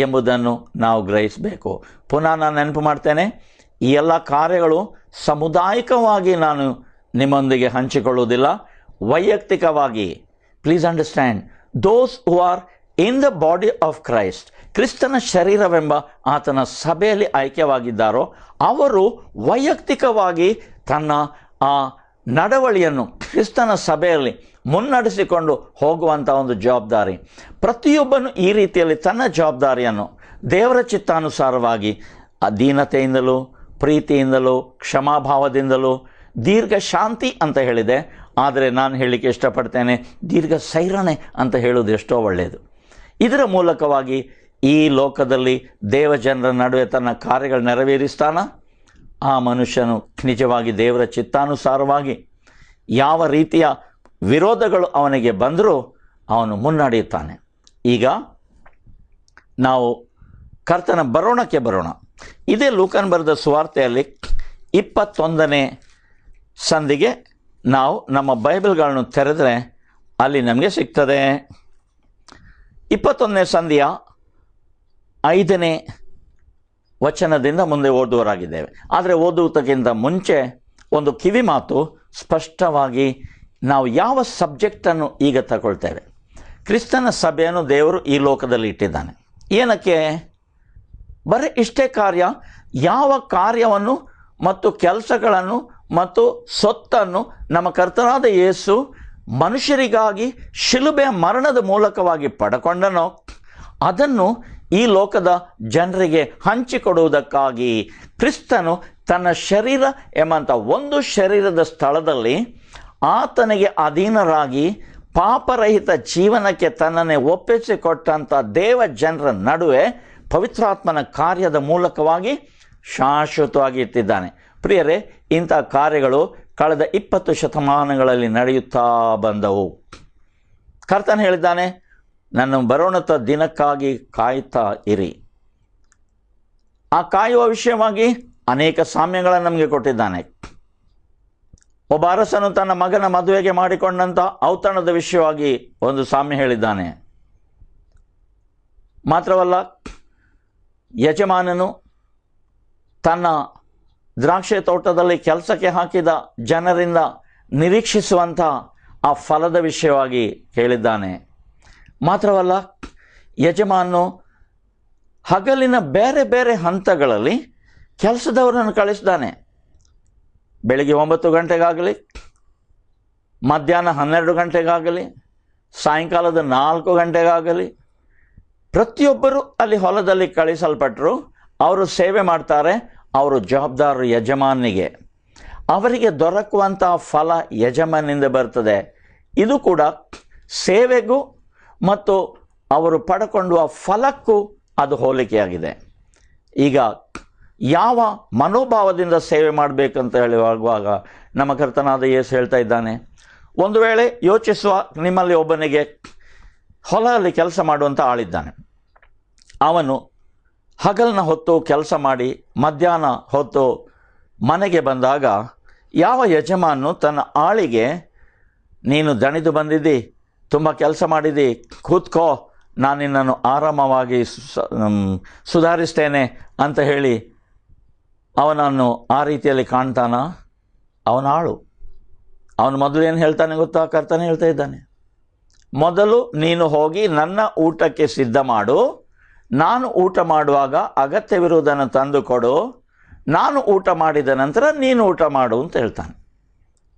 ಎಂಬುದನ್ನು ನಾವು ಗ್ರಹಿಸಬೇಕು. ಪುನಃ ನಾನು ನೆನಪು ಮಾಡ್ತೇನೆ, ಈ ಎಲ್ಲ ಕಾರ್ಯಗಳು ಸಾಮುದಾಯಿಕವಾಗಿ ನಾನು ನಿಮ್ಮೊಂದಿಗೆ ಹಂಚಿಕೊಳ್ಳುವುದಿಲ್ಲ, ವೈಯಕ್ತಿಕವಾಗಿ. Please understand, those who are in the body of Christ, ಕ್ರಿಸ್ತನ ಶರೀರವೆಂಬ ಆತನ ಸಭೆಯಲ್ಲಿ ಐಕ್ಯವಾಗಿದ್ದಾರೋ ಅವರು ವೈಯಕ್ತಿಕವಾಗಿ ತನ್ನ ಆ ನಡವಳಿಯನ್ನು ಕ್ರಿಸ್ತನ ಸಭೆಯಲ್ಲಿ ಮುನ್ನಡೆಸಿಕೊಂಡು ಹೋಗುವಂಥ ಒಂದು ಜವಾಬ್ದಾರಿ. ಪ್ರತಿಯೊಬ್ಬನು ಈ ರೀತಿಯಲ್ಲಿ ತನ್ನ ಜವಾಬ್ದಾರಿಯನ್ನು ದೇವರ ಚಿತ್ತಾನುಸಾರವಾಗಿ ದೀನತೆಯಿಂದಲೂ ಪ್ರೀತಿಯಿಂದಲೂ ಕ್ಷಮಾಭಾವದಿಂದಲೂ ದೀರ್ಘ ಶಾಂತಿ ಅಂತ ಹೇಳಿದೆ, ಆದರೆ ನಾನು ಹೇಳಲಿಕ್ಕೆ ಇಷ್ಟಪಡ್ತೇನೆ ದೀರ್ಘ ಸೈರಣೆ ಅಂತ ಹೇಳೋದು ಎಷ್ಟೋ ಒಳ್ಳೆಯದು. ಇದರ ಮೂಲಕವಾಗಿ ಈ ಲೋಕದಲ್ಲಿ ದೇವಜನರ ನಡುವೆ ತನ್ನ ಕಾರ್ಯಗಳು ನೆರವೇರಿಸ್ತಾನ. ಆ ಮನುಷ್ಯನು ನಿಜವಾಗಿ ದೇವರ ಚಿತ್ತಾನುಸಾರವಾಗಿ ಯಾವ ರೀತಿಯ ವಿರೋಧಗಳು ಅವನಿಗೆ ಬಂದರೂ ಅವನು ಮುನ್ನಡೆಯುತ್ತಾನೆ. ಈಗ ನಾವು ಕರ್ತನ ಬರೋಣಕ್ಕೆ ಬರೋಣ. ಇದೇ ಲೂಕನ್ ಬರೆದ ಸುವಾರ್ತೆಯಲ್ಲಿ 21ನೇ ಸಂಧಿಗೆ ನಾವು ನಮ್ಮ ಬೈಬಲ್ಗಳನ್ನು ತೆರೆದರೆ ಅಲ್ಲಿ ನಮಗೆ ಸಿಗ್ತದೆ. 21ನೇ ಸಂಧಿಯ 5ನೇ ವಚನದಿಂದ ಮುಂದೆ ಓದುವರಾಗಿದ್ದೇವೆ. ಆದರೆ ಓದುವುದಕ್ಕಿಂತ ಮುಂಚೆ ಒಂದು ಕಿವಿ ಮಾತು. ಸ್ಪಷ್ಟವಾಗಿ ನಾವು ಯಾವ ಸಬ್ಜೆಕ್ಟನ್ನು ಈಗ ತಗೊಳ್ತೇವೆ. ಕ್ರಿಸ್ತನ ಸಭೆಯನ್ನು ದೇವರು ಈ ಲೋಕದಲ್ಲಿ ಇಟ್ಟಿದ್ದಾನೆ. ಏನಕ್ಕೆ? ಬರೀ ಇಷ್ಟೇ ಕಾರ್ಯ. ಯಾವ ಕಾರ್ಯವನ್ನು ಮತ್ತು ಕೆಲಸಗಳನ್ನು ಮತ್ತು ಸೊತ್ತನ್ನು ನಮ್ಮ ಕರ್ತನಾದ ಯೇಸು ಮನುಷ್ಯರಿಗಾಗಿ ಶಿಲುಬೆಯ ಮರಣದ ಮೂಲಕವಾಗಿ ಪಡ್ಕೊಂಡನೋ ಅದನ್ನು ಈ ಲೋಕದ ಜನರಿಗೆ ಹಂಚಿಕೊಡುವುದಕ್ಕಾಗಿ ಕ್ರಿಸ್ತನು ತನ್ನ ಶರೀರ ಎಂಬಂಥ ಒಂದು ಶರೀರದ ಸ್ಥಳದಲ್ಲಿ ಆತನಿಗೆ ಅಧೀನರಾಗಿ ಪಾಪರಹಿತ ಜೀವನಕ್ಕೆ ತನ್ನನ್ನೇ ಒಪ್ಪಿಸಿಕೊಟ್ಟಂಥ ದೇವ ಜನರ ನಡುವೆ ಪವಿತ್ರಾತ್ಮನ ಕಾರ್ಯದ ಮೂಲಕವಾಗಿ ಶಾಶ್ವತವಾಗಿ ಇಟ್ಟಿದ್ದಾನೆ. ಪ್ರಿಯರೇ, ಇಂಥ ಕಾರ್ಯಗಳು ಕಳೆದ 20 ಶತಮಾನಗಳಲ್ಲಿ ನಡೆಯುತ್ತಾ ಬಂದವು. ಕರ್ತನು ಹೇಳಿದ್ದಾನೆ, ನನ್ನ ಬರೋಣದ ದಿನಕ್ಕಾಗಿ ಕಾಯುತ್ತಾ ಇರಿ. ಆ ಕಾಯುವ ವಿಷಯವಾಗಿ ಅನೇಕ ಸಾಮ್ಯಗಳನ್ನು ನಮಗೆ ಕೊಟ್ಟಿದ್ದಾನೆ. ಒಬ್ಬ ಅರಸನು ತನ್ನ ಮಗನ ಮದುವೆಗೆ ಮಾಡಿಕೊಂಡಂಥ ಔತಣದ ವಿಷಯವಾಗಿ ಒಂದು ಸಾಮ್ಯ ಹೇಳಿದ್ದಾನೆ. ಮಾತ್ರವಲ್ಲ, ಯಜಮಾನನು ತನ್ನ ದ್ರಾಕ್ಷಿ ತೋಟದಲ್ಲಿ ಕೆಲಸಕ್ಕೆ ಹಾಕಿದ ಜನರಿಂದ ನಿರೀಕ್ಷಿಸುವಂಥ ಆ ಫಲದ ವಿಷಯವಾಗಿ ಹೇಳಿದ್ದಾನೆ. ಮಾತ್ರವಲ್ಲ, ಯಜಮಾನನು ಹಗಲಿನ ಬೇರೆ ಬೇರೆ ಹಂತಗಳಲ್ಲಿ ಕೆಲಸದವರನ್ನು ಕಳಿಸಿದ್ದಾನೆ. ಬೆಳಿಗ್ಗೆ 9 ಗಂಟೆಗಾಗಲಿ, ಮಧ್ಯಾಹ್ನ 12 ಗಂಟೆಗಾಗಲಿ, ಸಾಯಂಕಾಲದ 4 ಗಂಟೆಗಾಗಲಿ, ಪ್ರತಿಯೊಬ್ಬರು ಅಲ್ಲಿ ಹೊಲದಲ್ಲಿ ಕಳಿಸಲ್ಪಟ್ಟರು. ಅವರು ಸೇವೆ ಮಾಡ್ತಾರೆ. ಅವರು ಜವಾಬ್ದಾರರು ಯಜಮಾನಿಗೆ. ಅವರಿಗೆ ದೊರಕುವಂಥ ಫಲ ಯಜಮಾನಿಂದ ಬರ್ತದೆ. ಇದು ಕೂಡ ಸೇವೆಗೂ ಮತ್ತು ಅವರು ಪಡ್ಕೊಳ್ಳುವ ಫಲಕ್ಕೂ ಅದು ಹೋಲಿಕೆಯಾಗಿದೆ. ಈಗ ಯಾವ ಮನೋಭಾವದಿಂದ ಸೇವೆ ಮಾಡಬೇಕಂತ ಹೇಳುವಾಗ ನಮ್ಮ ಕರ್ತನಾದ ಯೇಸು ಹೇಳ್ತಾ ಇದ್ದಾನೆ, ಒಂದು ವೇಳೆ ಯೋಚಿಸುವ ನಿಮ್ಮಲ್ಲಿ ಒಬ್ಬನಿಗೆ ಹೊಲದಲ್ಲಿ ಕೆಲಸ ಮಾಡುವಂಥ ಆಳಿದ್ದಾನೆ. ಅವನು ಹಗಲಿನ ಹೊತ್ತು ಕೆಲಸ ಮಾಡಿ ಮಧ್ಯಾಹ್ನ ಹೊತ್ತು ಮನೆಗೆ ಬಂದಾಗ ಯಾವ ಯಜಮಾನನು ತನ್ನ ಆಳಿಗೆ, ನೀನು ದಣಿದು ಬಂದಿದ್ದಿ, ತುಂಬ ಕೆಲಸ ಮಾಡಿದ್ದಿ, ಕೂತ್ಕೋ, ನಾನು ನಿನ್ನನ್ನು ಆರಾಮವಾಗಿ ಸುಧಾರಿಸ್ತೇನೆ ಅಂತ ಹೇಳಿ ಅವನನ್ನು ಆ ರೀತಿಯಲ್ಲಿ ಕಾಣ್ತಾನ? ಅವನ ಆಳು. ಅವನು ಮೊದಲು ಏನು ಹೇಳ್ತಾನೆ ಗೊತ್ತಾ? ಕರ್ತನೆ ಹೇಳ್ತಾ ಇದ್ದಾನೆ, ಮೊದಲು ನೀನು ಹೋಗಿ ನನ್ನ ಊಟಕ್ಕೆ ಸಿದ್ಧ ಮಾಡು, ನಾನು ಊಟ ಮಾಡುವಾಗ ಅಗತ್ಯವಿರುವುದನ್ನು ತಂದು ಕೊಡು, ನಾನು ಊಟ ಮಾಡಿದ ನಂತರ ನೀನು ಊಟ ಮಾಡು ಅಂತ ಹೇಳ್ತಾನೆ.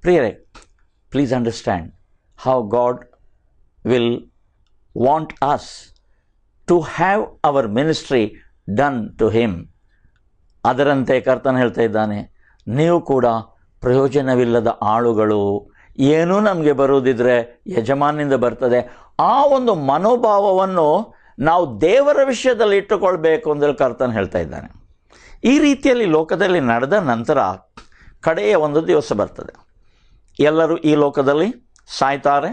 ಪ್ರಿಯರೇ, please understand how God will want us to have our ministry done to him. ಅದರಂತೆ ಕರ್ತನ ಹೇಳ್ತಾ ಇದ್ದಾನೆ, ನೀವು ಕೂಡ ಪ್ರಯೋಜನವಿಲ್ಲದ ಆಳುಗಳು, ಏನೂ ನಮಗೆ ಬರುವುದಿದ್ರೆ ಯಜಮಾನಿಂದ ಬರ್ತದೆ, ಆ ಒಂದು ಮನೋಭಾವವನ್ನು ನಾವು ದೇವರ ವಿಷಯದಲ್ಲಿ ಇಟ್ಟುಕೊಳ್ಬೇಕು ಅಂದರೆ ಕರ್ತನು ಹೇಳ್ತಾ ಇದ್ದಾನೆ. ಈ ರೀತಿಯಲ್ಲಿ ಲೋಕದಲ್ಲಿ ನಡೆದ ನಂತರ ಕಡೆಯ ಒಂದು ದಿವಸ ಬರ್ತದೆ. ಎಲ್ಲರೂ ಈ ಲೋಕದಲ್ಲಿ ಸಾಯ್ತಾರೆ,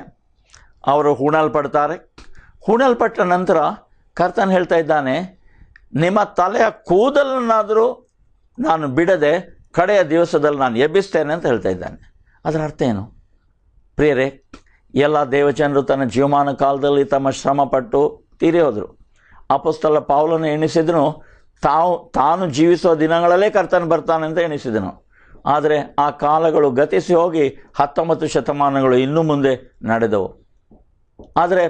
ಅವರು ಹೂಣಲ್ಪಡ್ತಾರೆ. ಹೂಣಲ್ಪಟ್ಟ ನಂತರ ಕರ್ತನು ಹೇಳ್ತಾ ಇದ್ದಾನೆ, ನಿಮ್ಮ ತಲೆಯ ಕೂದಲನ್ನಾದರೂ ನಾನು ಬಿಡದೆ ಕಡೆಯ ದಿವಸದಲ್ಲಿ ನಾನು ಎಬ್ಬಿಸ್ತೇನೆ ಅಂತ ಹೇಳ್ತಾ ಇದ್ದಾನೆ. ಅದರ ಅರ್ಥ ಏನು ಪ್ರಿಯರೇ? ಎಲ್ಲ ದೇವಜನರು ತನ್ನ ಜೀವಮಾನ ಕಾಲದಲ್ಲಿ ತಮ್ಮ ಶ್ರಮಪಟ್ಟು ತೀರಿ ಹೋದರು. ಅಪೊಸ್ತಲ ಪೌಲನು ಎಣಿಸಿದನು ತಾನು ಜೀವಿಸುವ ದಿನಗಳಲ್ಲೇ ಕರ್ತನು ಬರ್ತಾನೆ ಅಂತ ಎಣಿಸಿದನು. ಆದರೆ ಆ ಕಾಲಗಳು ಗತಿಸಿ ಹೋಗಿ 19 ಶತಮಾನಗಳು ಇನ್ನೂ ಮುಂದೆ ನಡೆದವು. ಆದರೆ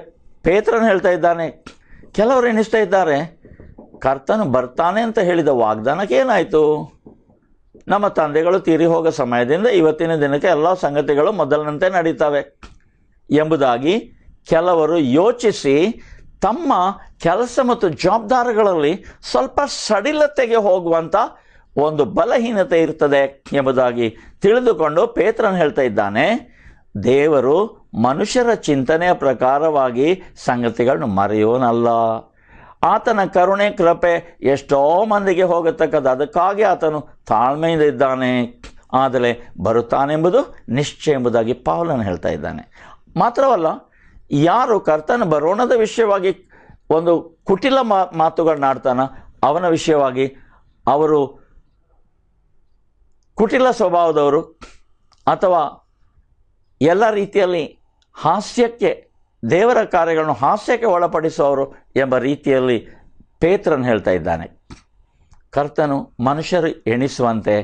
ಪೇತ್ರನು ಹೇಳ್ತಾ ಇದ್ದಾನೆ, ಕೆಲವರು ಎಣಿಸ್ತಾ ಇದ್ದಾರೆ ಕರ್ತನು ಬರ್ತಾನೆ ಅಂತ ಹೇಳಿದ ವಾಗ್ದಾನಕ್ಕೆ ಏನಾಯಿತು? ನಮ್ಮ ತಂದೆಗಳು ತೀರಿ ಹೋಗೋ ಸಮಯದಿಂದ ಇವತ್ತಿನ ದಿನಕ್ಕೆ ಎಲ್ಲ ಸಂಗತಿಗಳು ಮೊದಲಿನಂತೆ ನಡೀತವೆ ಎಂಬುದಾಗಿ ಕೆಲವರು ಯೋಚಿಸಿ ತಮ್ಮ ಕೆಲಸ ಮತ್ತು ಜವಾಬ್ದಾರಿಗಳಲ್ಲಿ ಸ್ವಲ್ಪ ಸಡಿಲತೆಗೆ ಹೋಗುವಂಥ ಒಂದು ಬಲಹೀನತೆ ಇರ್ತದೆ ಎಂಬುದಾಗಿ ತಿಳಿದುಕೊಂಡು ಪೇತ್ರನು ಹೇಳ್ತಾ ಇದ್ದಾನೆ, ದೇವರು ಮನುಷ್ಯರ ಚಿಂತನೆಯ ಪ್ರಕಾರವಾಗಿ ಸಂಗತಿಗಳನ್ನು ಮರೆಯೋನಲ್ಲ. ಆತನ ಕರುಣೆ ಕೃಪೆ ಎಷ್ಟೋ ಮಂದಿಗೆ ಹೋಗತಕ್ಕದ್ದು, ಅದಕ್ಕಾಗಿ ಆತನು ತಾಳ್ಮೆಯಿಂದ ಇದ್ದಾನೆ, ಆದರೆ ಬರುತ್ತಾನೆಂಬುದು ನಿಶ್ಚಯ ಎಂಬುದಾಗಿ ಪೌಲನು ಹೇಳ್ತಾ ಇದ್ದಾನೆ. ಮಾತ್ರವಲ್ಲ, ಯಾರು ಕರ್ತನ ಬರೋಣದ ವಿಷಯವಾಗಿ ಒಂದು ಕುಟಿಲ ಮಾತುಗಳನ್ನಾಡ್ತಾನ ಅವನ ವಿಷಯವಾಗಿ ಅವರು ಕುಟಿಲ ಸ್ವಭಾವದವರು ಅಥವಾ ಎಲ್ಲ ರೀತಿಯಲ್ಲಿ ಹಾಸ್ಯಕ್ಕೆ, ದೇವರ ಕಾರ್ಯಗಳನ್ನು ಹಾಸ್ಯಕ್ಕೆ ಒಳಪಡಿಸುವವರು ಎಂಬ ರೀತಿಯಲ್ಲಿ ಪೇತ್ರನು ಹೇಳ್ತಾ ಇದ್ದಾನೆ. ಕರ್ತನು ಮನುಷ್ಯರು ಎಣಿಸುವಂತೆ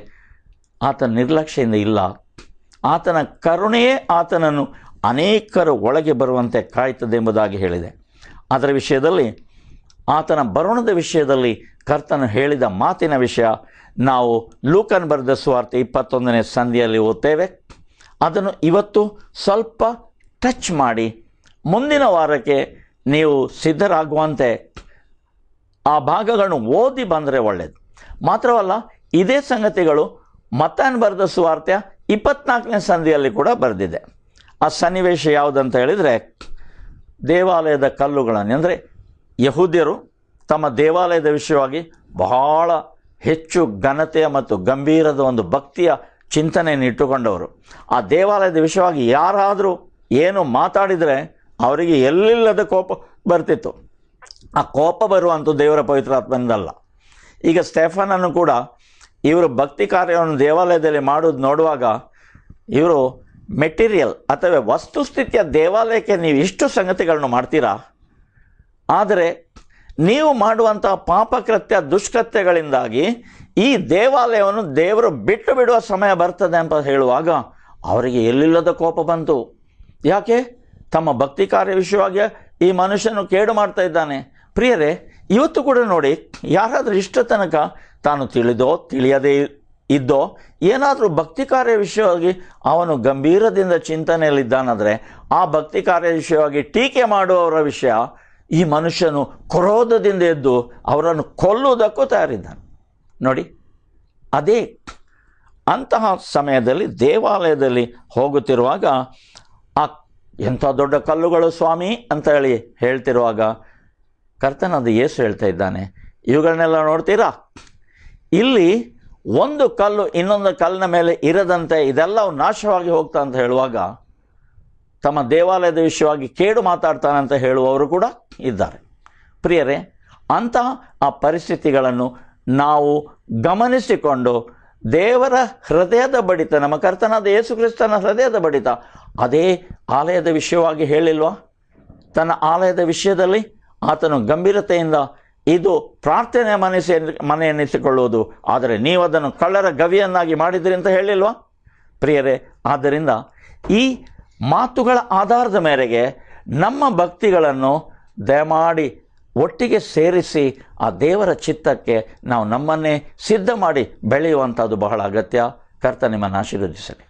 ಆತನ ನಿರ್ಲಕ್ಷ್ಯದಿಂದ ಇಲ್ಲ. ಆತನ ಕರುಣೆಯೇ ಆತನನ್ನು ಅನೇಕರು ಒಳಗೆ ಬರುವಂತೆ ಕಾಯ್ತದೆ ಎಂಬುದಾಗಿ ಹೇಳಿದೆ. ಅದರ ವಿಷಯದಲ್ಲಿ, ಆತನ ಬರೋಣದ ವಿಷಯದಲ್ಲಿ ಕರ್ತನು ಹೇಳಿದ ಮಾತಿನ ವಿಷಯ ನಾವು ಲೂಕನ್ ಬರೆದ ಸುವಾರ್ತೆ 21ನೇ ಸಂಧಿಯಲ್ಲಿ ಓದ್ತೇವೆ. ಅದನ್ನು ಇವತ್ತು ಸ್ವಲ್ಪ ಟಚ್ ಮಾಡಿ ಮುಂದಿನ ವಾರಕ್ಕೆ ನೀವು ಸಿದ್ಧರಾಗುವಂತೆ ಆ ಭಾಗಗಳನ್ನು ಓದಿ ಬಂದರೆ ಒಳ್ಳೆಯದು. ಮಾತ್ರವಲ್ಲ, ಇದೇ ಸಂಗತಿಗಳು ಮತ್ತಾಯನ ಬರೆದ ಸುವಾರ್ತೆಯ 24ನೇ ಸಂಧಿಯಲ್ಲಿ ಕೂಡ ಬರೆದಿದೆ. ಆ ಸನ್ನಿವೇಶ ಯಾವುದಂತ ಹೇಳಿದರೆ, ದೇವಾಲಯದ ಕಲ್ಲುಗಳನ್ನು, ಅಂದರೆ ಯಹೂದ್ಯರು ತಮ್ಮ ದೇವಾಲಯದ ವಿಷಯವಾಗಿ ಬಹಳ ಹೆಚ್ಚು ಘನತೆಯ ಮತ್ತು ಗಂಭೀರದ ಒಂದು ಭಕ್ತಿಯ ಚಿಂತನೆಯನ್ನು ಇಟ್ಟುಕೊಂಡವರು. ಆ ದೇವಾಲಯದ ವಿಷಯವಾಗಿ ಯಾರಾದರೂ ಏನು ಮಾತಾಡಿದರೆ ಅವರಿಗೆ ಎಲ್ಲಿಲ್ಲದ ಕೋಪ ಬರ್ತಿತ್ತು. ಆ ಕೋಪ ಬರುವಂಥ ದೇವರ ಪವಿತ್ರಾತ್ಮನಿಂದಲ್ಲ. ಈಗ ಸ್ಟೆಫನನ್ನು ಕೂಡ ಇವರು ಭಕ್ತಿ ಕಾರ್ಯವನ್ನು ದೇವಾಲಯದಲ್ಲಿ ಮಾಡೋದು ನೋಡುವಾಗ ಇವರು ಮೆಟೀರಿಯಲ್ ಅಥವಾ ವಸ್ತುಸ್ಥಿತಿಯ ದೇವಾಲಯಕ್ಕೆ ನೀವು ಇಷ್ಟು ಸಂಗತಿಗಳನ್ನು ಮಾಡ್ತೀರಾ, ಆದರೆ ನೀವು ಮಾಡುವಂಥ ಪಾಪಕೃತ್ಯ ದುಷ್ಕೃತ್ಯಗಳಿಂದಾಗಿ ಈ ದೇವಾಲಯವನ್ನು ದೇವರು ಬಿಟ್ಟು ಬಿಡುವ ಸಮಯ ಬರ್ತದೆ ಅಂತ ಹೇಳುವಾಗ ಅವರಿಗೆ ಎಲ್ಲಿಲ್ಲದ ಕೋಪ ಬಂತು. ಯಾಕೆ? ತಮ್ಮ ಭಕ್ತಿ ಕಾರ್ಯ ವಿಷಯವಾಗಿ ಈ ಮನುಷ್ಯನು ಕೇಡು ಮಾಡ್ತಾ ಇದ್ದಾನೆ. ಪ್ರಿಯರೇ, ಇವತ್ತು ಕೂಡ ನೋಡಿ, ಯಾರಾದರೂ ಇಷ್ಟ ತನಕ ತಾನು ತಿಳಿದೋ ತಿಳಿಯದೇ ಇದ್ದೋ ಏನಾದರೂ ಭಕ್ತಿ ಕಾರ್ಯ ವಿಷಯವಾಗಿ ಅವನು ಗಂಭೀರದಿಂದ ಚಿಂತನೆಯಲ್ಲಿದ್ದಾನಾದರೆ ಆ ಭಕ್ತಿ ಕಾರ್ಯ ವಿಷಯವಾಗಿ ಟೀಕೆ ಮಾಡುವವರ ವಿಷಯ ಈ ಮನುಷ್ಯನು ಕ್ರೋಧದಿಂದ ಎದ್ದು ಅವರನ್ನು ಕೊಲ್ಲುವುದಕ್ಕೂ ತಯಾರಿದ್ದಾನೆ. ನೋಡಿ, ಅದೇ ಅಂತಹ ಸಮಯದಲ್ಲಿ ದೇವಾಲಯದಲ್ಲಿ ಹೋಗುತ್ತಿರುವಾಗ ಆ ಎಂಥ ದೊಡ್ಡ ಕಲ್ಲುಗಳು ಸ್ವಾಮಿ ಅಂತ ಹೇಳ್ತಿರುವಾಗ ಕರ್ತನಾದ ಯೇಸು ಹೇಳ್ತಾ ಇದ್ದಾನೆ, ಇವುಗಳನ್ನೆಲ್ಲ ನೋಡ್ತೀರಾ, ಇಲ್ಲಿ ಒಂದು ಕಲ್ಲು ಇನ್ನೊಂದು ಕಲ್ಲಿನ ಮೇಲೆ ಇರದಂತೆ ಇದೆಲ್ಲವೂ ನಾಶವಾಗಿ ಹೋಗ್ತಾ ಅಂತ ಹೇಳುವಾಗ ತಮ್ಮ ದೇವಾಲಯದ ವಿಷಯವಾಗಿ ಕೇಡು ಮಾತಾಡ್ತಾನೆ ಅಂತ ಹೇಳುವವರು ಕೂಡ ಇದ್ದಾರೆ. ಪ್ರಿಯರೇ, ಅಂತಹ ಆ ಪರಿಸ್ಥಿತಿಗಳನ್ನು ನಾವು ಗಮನಿಸಿಕೊಂಡು ದೇವರ ಹೃದಯದ ಬಡಿತ, ನಮ್ಮ ಕರ್ತನಾದ ಯೇಸು ಕ್ರಿಸ್ತನ ಹೃದಯದ ಬಡಿತ ಅದೇ ಆಲಯದ ವಿಷಯವಾಗಿ ಹೇಳಿಲ್ವಾ? ತನ್ನ ಆಲಯದ ವಿಷಯದಲ್ಲಿ ಆತನು ಗಂಭೀರತೆಯಿಂದ ಇದು ಪ್ರಾರ್ಥನೆ ಮನೆ ಎನ್ನಿಸಿಕೊಳ್ಳುವುದು, ಆದರೆ ನೀವು ಅದನ್ನು ಕಳ್ಳರ ಗವಿಯನ್ನಾಗಿ ಮಾಡಿದ್ರಿ ಅಂತ ಹೇಳಿಲ್ವಾ? ಪ್ರಿಯರೇ, ಆದ್ದರಿಂದ ಈ ಮಾತುಗಳ ಆಧಾರದ ಮೇರೆಗೆ ನಮ್ಮ ಭಕ್ತಿಗಳನ್ನು ದಯಮಾಡಿ ಒಟ್ಟಿಗೆ ಸೇರಿಸಿ ಆ ದೇವರ ಚಿತ್ತಕ್ಕೆ ನಾವು ನಮ್ಮನ್ನೇ ಸಿದ್ಧ ಮಾಡಿ ಬೆಳೆಯುವಂಥದ್ದು ಬಹಳ ಅಗತ್ಯ. ಕರ್ತ ನಿಮ್ಮನ್ನು ಆಶೀರ್ವದಿಸಲಿ.